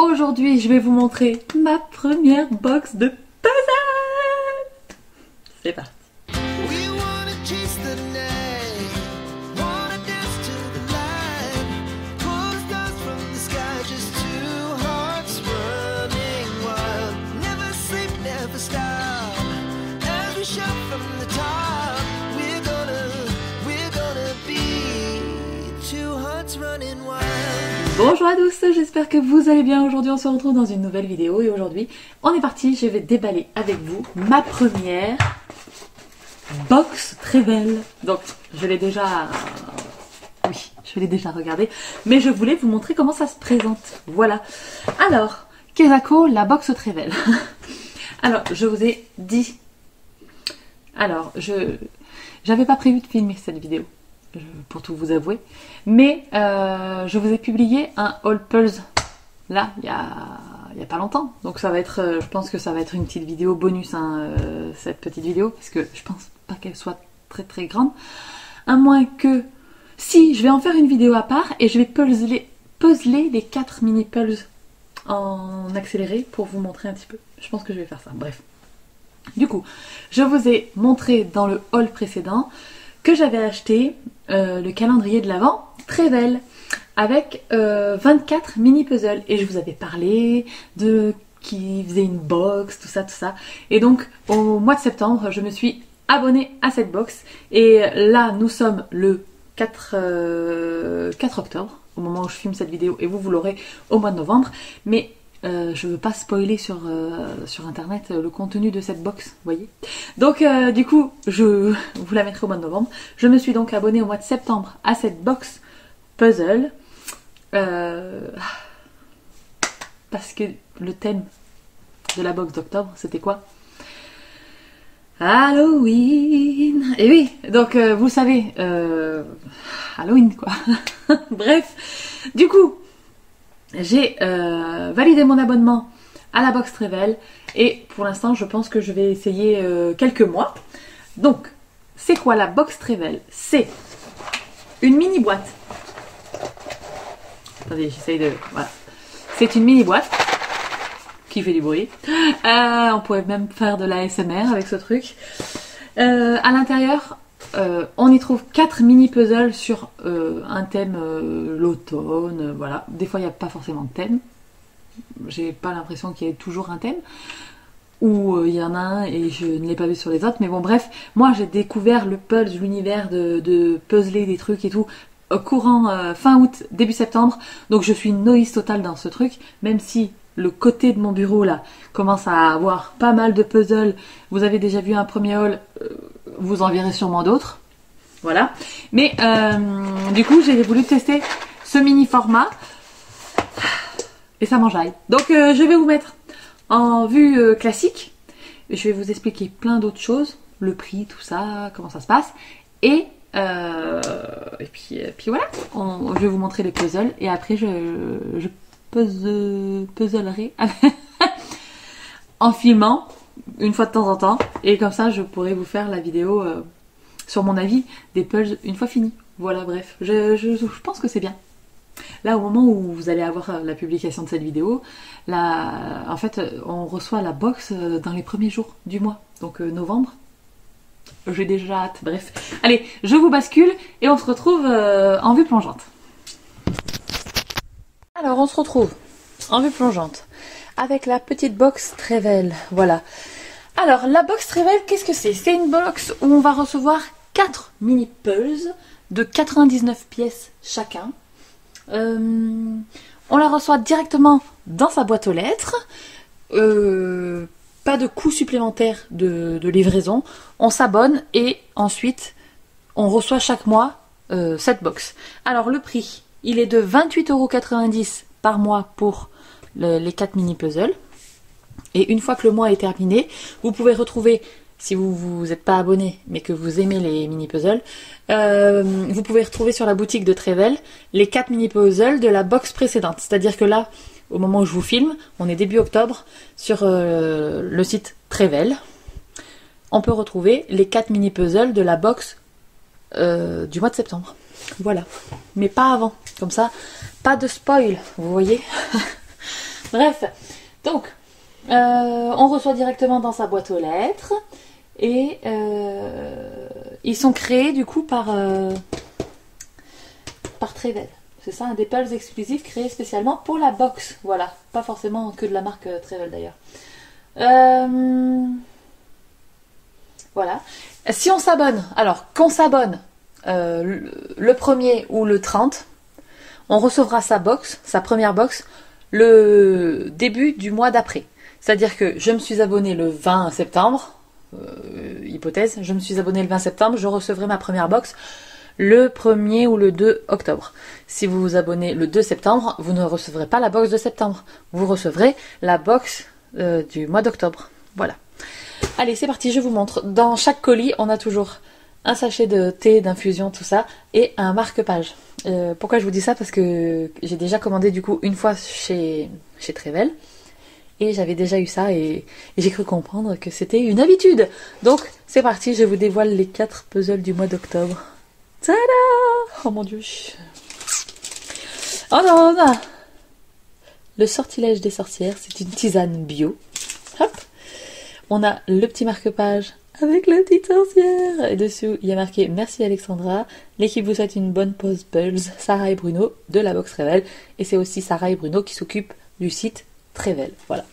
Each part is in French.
Aujourd'hui, je vais vous montrer ma première box de puzzle. C'est parti. Bonjour à tous, j'espère que vous allez bien. Aujourd'hui on se retrouve dans une nouvelle vidéo et aujourd'hui on est parti, je vais déballer avec vous ma première box Trevel. Donc je l'ai déjà... Oui, je l'ai déjà regardé, mais je voulais vous montrer comment ça se présente. Voilà. Alors, Kesako, la box Trevel. Alors, je vous ai dit... Alors, j'avais pas prévu de filmer cette vidéo, pour tout vous avouer, mais je vous ai publié un haul Pulse là il y a pas longtemps, donc ça va être je pense que ça va être une petite vidéo bonus hein, cette petite vidéo, parce que je pense pas qu'elle soit très très grande, à moins que si je vais en faire une vidéo à part et je vais puzzler les 4 mini Pulse en accéléré pour vous montrer un petit peu. Je pense que je vais faire ça. Bref, du coup je vous ai montré dans le haul précédent que j'avais acheté le calendrier de l'Avent Trevel avec 24 mini puzzles, et je vous avais parlé de qui faisait une box, tout ça, et donc au mois de septembre je me suis abonnée à cette box, et là nous sommes le 4 octobre au moment où je filme cette vidéo, et vous l'aurez au mois de novembre, mais je veux pas spoiler sur internet le contenu de cette box, vous voyez. Donc du coup, je vous la mettrai au mois de novembre. Je me suis donc abonnée au mois de septembre à cette box puzzle. Parce que le thème de la box d'octobre, c'était quoi? Halloween. Et oui, donc vous savez, Halloween quoi. Bref, du coup, j'ai validé mon abonnement à la box Trevel, et pour l'instant je pense que je vais essayer quelques mois. Donc c'est quoi la box Trevel? C'est une mini boîte. Attendez, j'essaye de... Voilà. C'est une mini boîte qui fait du bruit. On pourrait même faire de la ASMR avec ce truc. À l'intérieur, on y trouve 4 mini puzzles sur un thème l'automne, voilà. Des fois il n'y a pas forcément de thème, j'ai pas l'impression qu'il y ait toujours un thème, ou il y en a un et je ne l'ai pas vu sur les autres, mais bon bref, moi j'ai découvert le Pulse, l'univers de puzzler des trucs et tout, courant fin août, début septembre, donc je suis une novice totale dans ce truc, même si le côté de mon bureau là commence à avoir pas mal de puzzles. Vous avez déjà vu un premier haul, vous en verrez sûrement d'autres, voilà. Mais du coup j'ai voulu tester ce mini format et ça m'enjaille. Donc je vais vous mettre en vue classique, je vais vous expliquer plein d'autres choses, le prix, tout ça, comment ça se passe, et puis voilà, je vais vous montrer les puzzles, et après je puzzlerai en filmant une fois de temps en temps, et comme ça je pourrai vous faire la vidéo sur mon avis des puzzles une fois fini. Voilà, bref, je pense que c'est bien. Là, au moment où vous allez avoir la publication de cette vidéo, là, en fait on reçoit la box dans les premiers jours du mois, donc novembre. J'ai déjà hâte. Bref, allez, je vous bascule et on se retrouve en vue plongeante. Alors on se retrouve en vue plongeante avec la petite box Trevel, voilà. Alors la box Trevel, qu'est-ce que c'est? C'est une box où on va recevoir 4 mini puzzles de 99 pièces chacun. On la reçoit directement dans sa boîte aux lettres. Pas de coût supplémentaire de livraison. On s'abonne et ensuite on reçoit chaque mois cette box. Alors le prix, il est de 28,90 € par mois pour les 4 mini puzzles. Et une fois que le mois est terminé, vous pouvez retrouver, si vous n'êtes pas abonné mais que vous aimez les mini puzzles, vous pouvez retrouver sur la boutique de Trevel les 4 mini puzzles de la box précédente. C'est-à-dire que là, au moment où je vous filme, on est début octobre, sur le site Trevel, on peut retrouver les 4 mini puzzles de la box du mois de septembre. Voilà, mais pas avant, comme ça, pas de spoil, vous voyez. Bref, donc, on reçoit directement dans sa boîte aux lettres. Et ils sont créés du coup par Trevel. C'est ça, un des pulls exclusifs créés spécialement pour la box. Voilà, pas forcément que de la marque Trevel d'ailleurs. Voilà. Si on s'abonne, alors qu'on s'abonne le 1er ou le 30, on recevra sa box, sa première box, le début du mois d'après. C'est-à-dire que je me suis abonnée le 20 septembre, hypothèse, je me suis abonnée le 20 septembre, je recevrai ma première box le 1er ou le 2 octobre. Si vous vous abonnez le 2 septembre, vous ne recevrez pas la box de septembre. Vous recevrez la box du mois d'octobre. Voilà. Allez, c'est parti, je vous montre. Dans chaque colis, on a toujours un sachet de thé, d'infusion, tout ça, et un marque-page. Pourquoi je vous dis ça? Parce que j'ai déjà commandé du coup une fois chez Trevel. Et j'avais déjà eu ça et j'ai cru comprendre que c'était une habitude. Donc, c'est parti, je vous dévoile les 4 puzzles du mois d'octobre. Tada! Oh mon dieu. Oh non, non. Le sortilège des sorcières, c'est une tisane bio. Hop. On a le petit marque-page avec la petite sorcière. Et dessus, il y a marqué « Merci Alexandra. L'équipe vous souhaite une bonne pause Pulse. Sarah et Bruno de la box Trevel. » Et c'est aussi Sarah et Bruno qui s'occupent du site Trevel. Voilà.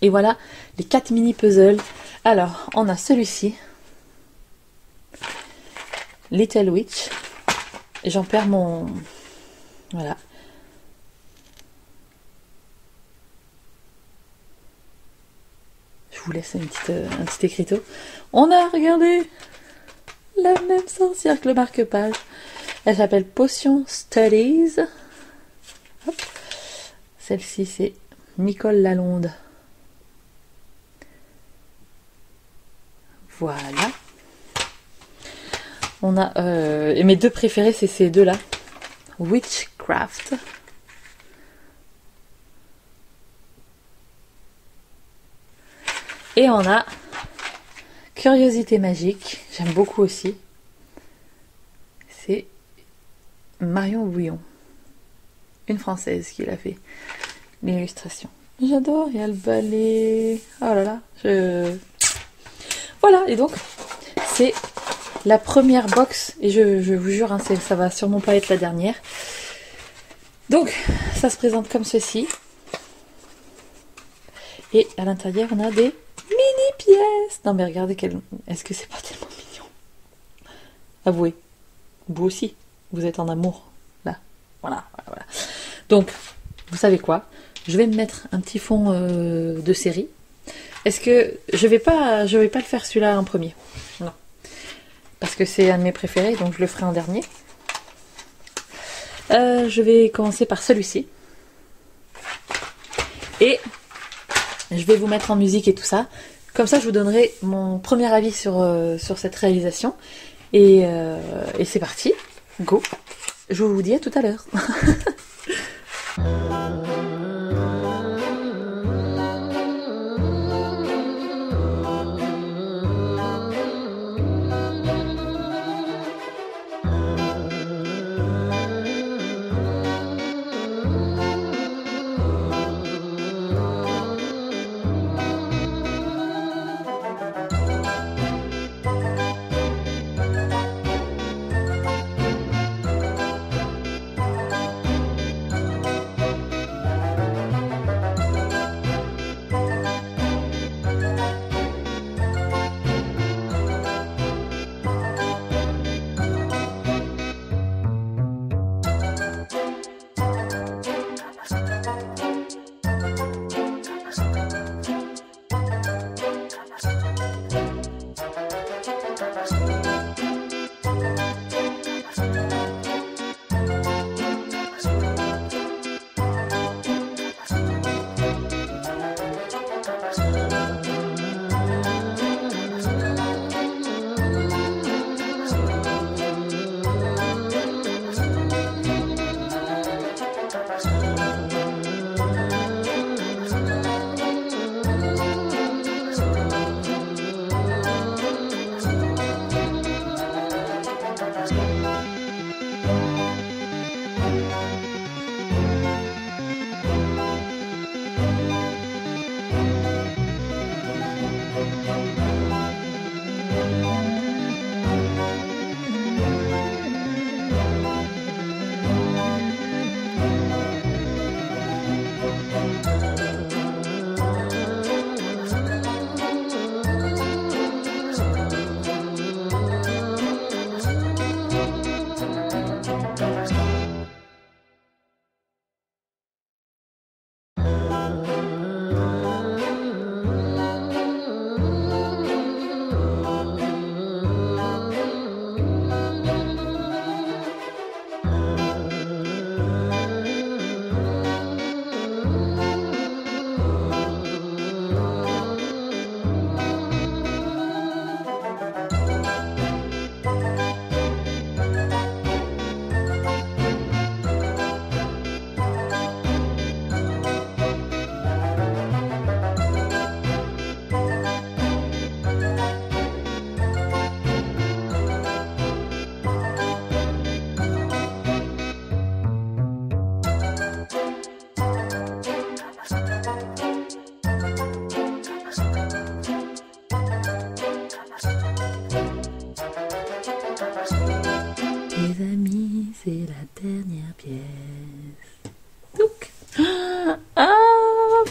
Et voilà les 4 mini puzzles. Alors, on a celui-ci. Little Witch. Et j'en perds mon... Voilà. Je vous laisse un petit écriteau. On a regardé la même sorcière que le marque-page. Elle s'appelle Potion Studies. Hop. Celle-ci, c'est Nicole Lalonde. Voilà. On a... et mes deux préférés, c'est ces deux-là. Witchcraft. Et on a Curiosité magique. J'aime beaucoup aussi. C'est Marion Bouillon. Une Française qui l'a fait. L'illustration. J'adore. Il y a le balai. Oh là là. Voilà. Et donc, c'est la première box. Et je vous jure, hein, ça va sûrement pas être la dernière. Donc, ça se présente comme ceci. Et à l'intérieur, on a des mini pièces. Non mais regardez, est-ce que c'est pas tellement mignon? Avouez, vous aussi, vous êtes en amour. Là, voilà. Donc, vous savez quoi? Je vais me mettre un petit fond de série. Est-ce que je vais pas le faire celui-là en premier? Non, parce que c'est un de mes préférés, donc je le ferai en dernier. Je vais commencer par celui-ci. Et je vais vous mettre en musique et tout ça. Comme ça, je vous donnerai mon premier avis sur cette réalisation. Et c'est parti. Go. Je vous dis à tout à l'heure.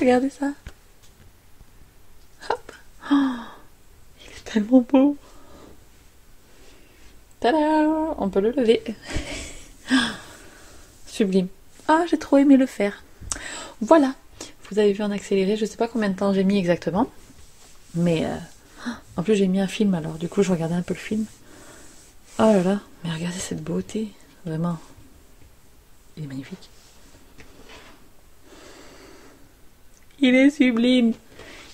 Regardez ça. Hop. Oh, il est tellement beau. Tada! On peut le lever. Sublime. Ah, j'ai trop aimé le faire. Voilà. Vous avez vu en accéléré. Je sais pas combien de temps j'ai mis exactement. Mais en plus j'ai mis un film alors. Du coup je regardais un peu le film. Oh là là. Mais regardez cette beauté. Vraiment. Il est magnifique. Il est sublime.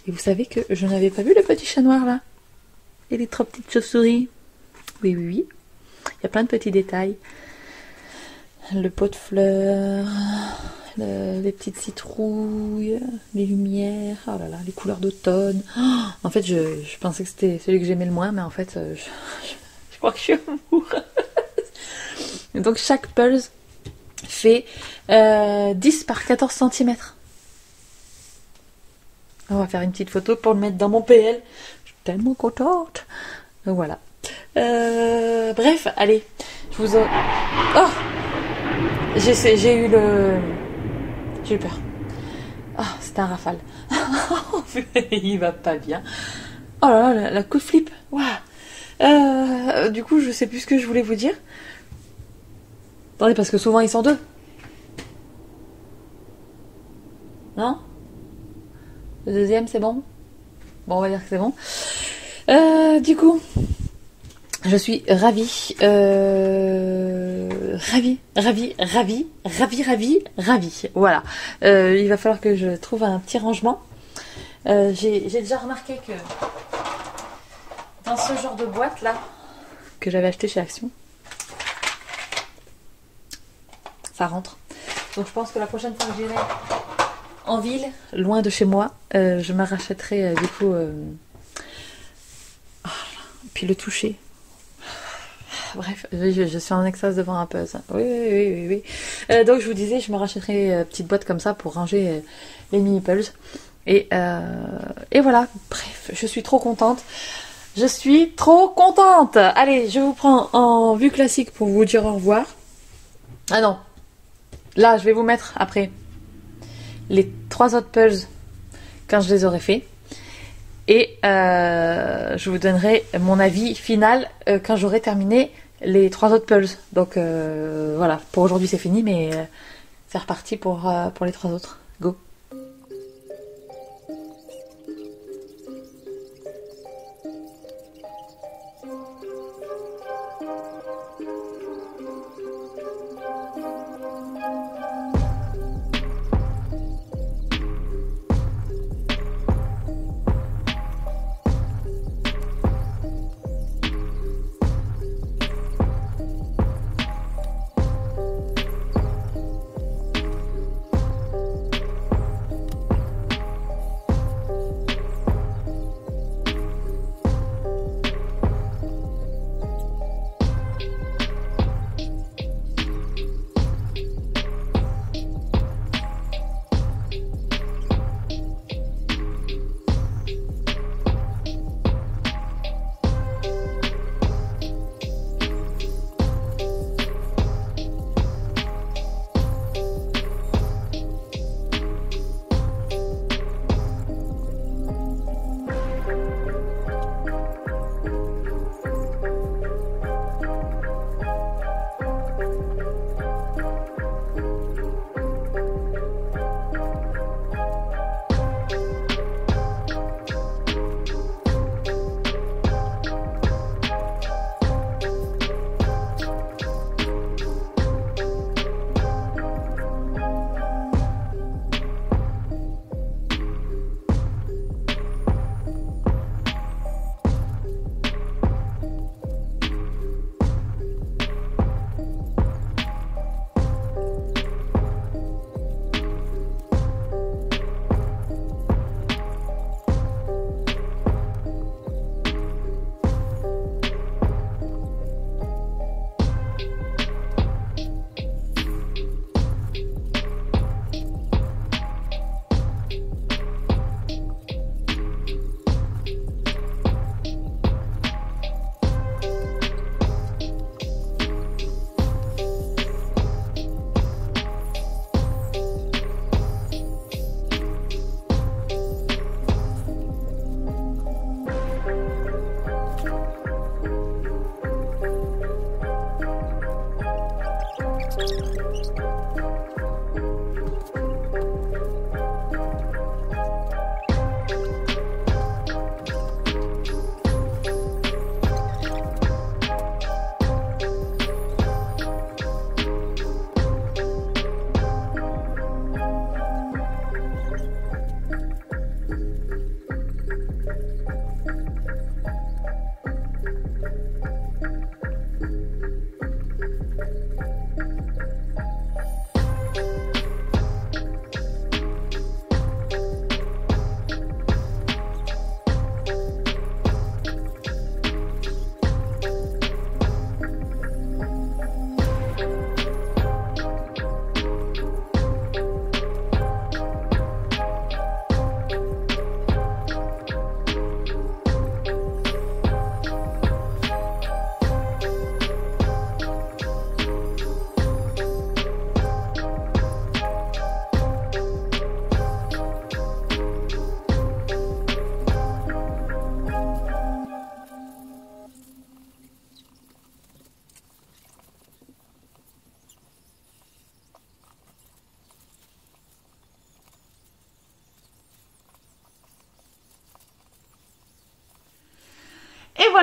Et vous savez que je n'avais pas vu le petit chat noir là. Et les 3 petites chauves-souris. Oui, oui, oui. Il y a plein de petits détails. Le pot de fleurs, les petites citrouilles, les lumières, oh là là, les couleurs d'automne. Oh, en fait, je pensais que c'était celui que j'aimais le moins, mais en fait, je crois que je suis amoureuse. Et donc, chaque pulse fait 10 par 14 cm. On va faire une petite photo pour le mettre dans mon PL. Je suis tellement contente. Donc voilà. Bref, allez. Je vous... Oh, j'ai eu peur. Ah, c'était un rafale. Il va pas bien. Oh là là, la coup de flip. Waouh. Du coup, je sais plus ce que je voulais vous dire. Attendez, parce que souvent ils sont 2. Non? Le deuxième, c'est bon? Bon, on va dire que c'est bon. Du coup, je suis ravie. Ravie. Voilà. Il va falloir que je trouve un petit rangement. J'ai déjà remarqué que dans ce genre de boîte là, que j'avais acheté chez Action, ça rentre. Donc je pense que la prochaine fois que j'irai en ville, loin de chez moi, je me rachèterai du coup... puis le toucher. Bref, je suis en extase devant un puzzle. Oui. Donc je vous disais, je me rachèterai une petite boîte comme ça pour ranger les mini pulls. Et voilà, bref, je suis trop contente. Allez, je vous prends en vue classique pour vous dire au revoir. Ah non, là je vais vous mettre après les 3 autres pulls quand je les aurai faits. Et je vous donnerai mon avis final quand j'aurai terminé les 3 autres pulls. Donc voilà, pour aujourd'hui c'est fini, mais c'est reparti pour les 3 autres. Go!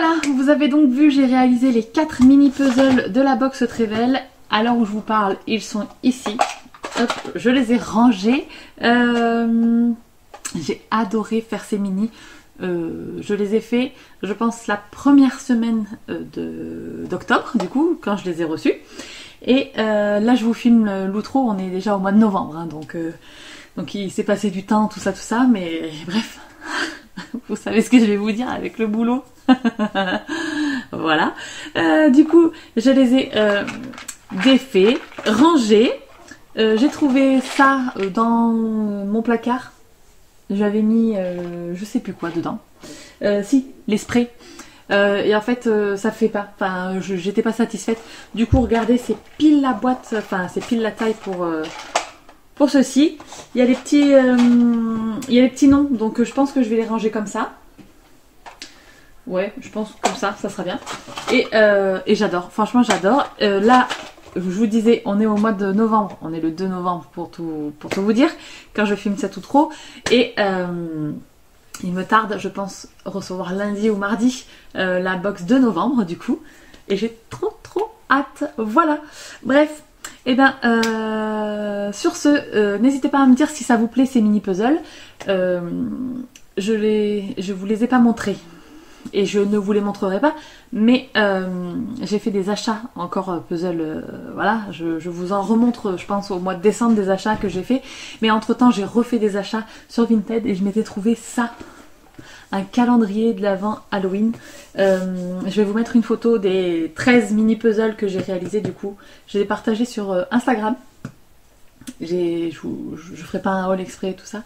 Voilà, vous avez donc vu, j'ai réalisé les 4 mini puzzles de la box Trevel. À l'heure où je vous parle, ils sont ici. Hop, je les ai rangés. J'ai adoré faire ces mini. Je les ai fait, je pense, la première semaine d'octobre, du coup, quand je les ai reçus. Et là, je vous filme l'outro, on est déjà au mois de novembre, hein, donc il s'est passé du temps, tout ça, mais bref, vous savez ce que je vais vous dire avec le boulot. Voilà. Du coup, je les ai défaits, rangés. J'ai trouvé ça dans mon placard. J'avais mis je sais plus quoi dedans. Si, les sprays. Et en fait, ça fait pas. Enfin, j'étais pas satisfaite. Du coup, regardez, c'est pile la boîte. Enfin, c'est pile la taille pour ceci. Il y a les petits noms. Donc, je pense que je vais les ranger comme ça. Ouais, je pense comme ça sera bien. Et j'adore. Franchement, j'adore. Là, je vous disais, on est au mois de novembre. On est le 2 novembre pour tout vous dire. Quand je filme cet outro. Et il me tarde, je pense, recevoir lundi ou mardi la box de novembre, du coup. Et j'ai trop hâte. Voilà. Bref. Et ben, sur ce, n'hésitez pas à me dire si ça vous plaît ces mini puzzles. Je vous les ai pas montrés. Et je ne vous les montrerai pas, mais j'ai fait des achats encore puzzle, voilà, je vous en remontre, je pense, au mois de décembre des achats que j'ai fait, mais entre temps j'ai refait des achats sur Vinted et je m'étais trouvé ça, un calendrier de l'Avent Halloween. Je vais vous mettre une photo des 13 mini puzzles que j'ai réalisés, du coup, je les ai partagés sur Instagram. Je ferai pas un haul exprès, tout ça.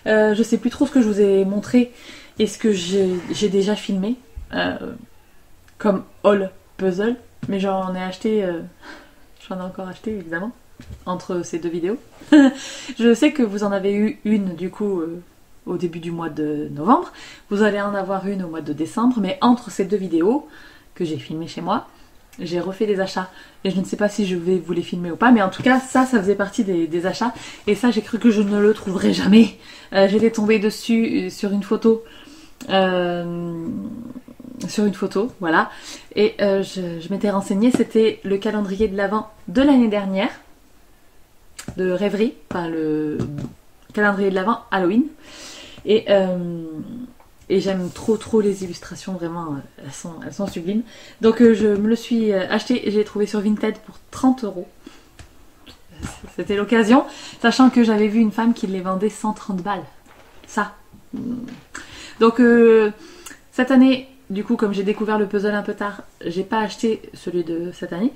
Je sais plus trop ce que je vous ai montré et ce que j'ai déjà filmé comme haul puzzle, mais j'en ai acheté, j'en ai encore acheté évidemment entre ces deux vidéos. Je sais que vous en avez eu une du coup au début du mois de novembre, vous allez en avoir une au mois de décembre, mais entre ces deux vidéos que j'ai filmées chez moi, j'ai refait des achats et je ne sais pas si je vais vous les filmer ou pas, mais en tout cas ça faisait partie des achats et ça j'ai cru que je ne le trouverais jamais. J'étais tombée dessus sur une photo, voilà, et je m'étais renseignée, c'était le calendrier de l'Avent de l'année dernière, de Rêverie, enfin le calendrier de l'Avent Halloween, et j'aime trop les illustrations, vraiment, elles sont sublimes. Donc je me le suis acheté et j'ai trouvé sur Vinted pour 30 €. C'était l'occasion, sachant que j'avais vu une femme qui les vendait 130 balles. Ça. Donc cette année, du coup, comme j'ai découvert le puzzle un peu tard, j'ai pas acheté celui de cette année.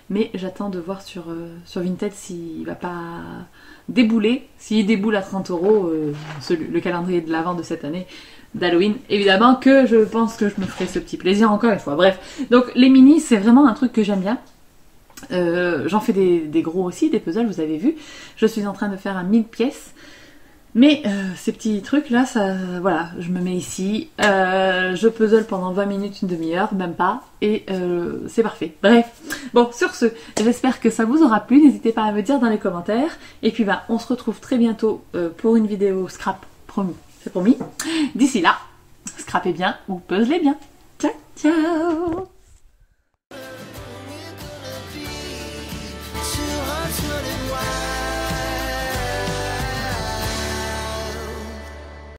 Mais j'attends de voir sur Vinted s'il va pas débouler. S'il déboule à 30 €, le calendrier de l'Avent de cette année d'Halloween, évidemment que je pense que je me ferai ce petit plaisir encore une fois. Bref, donc les mini, c'est vraiment un truc que j'aime bien. J'en fais des gros aussi, des puzzles, vous avez vu. Je suis en train de faire un 1000 pièces. Mais ces petits trucs là, ça, voilà, je me mets ici, je puzzle pendant 20 minutes, une demi-heure, même pas, et c'est parfait. Bref, bon, sur ce, j'espère que ça vous aura plu, n'hésitez pas à me dire dans les commentaires, et puis bah, on se retrouve très bientôt pour une vidéo scrap, promis, c'est promis. D'ici là, scrapez bien ou puzzlez bien. Ciao, ciao!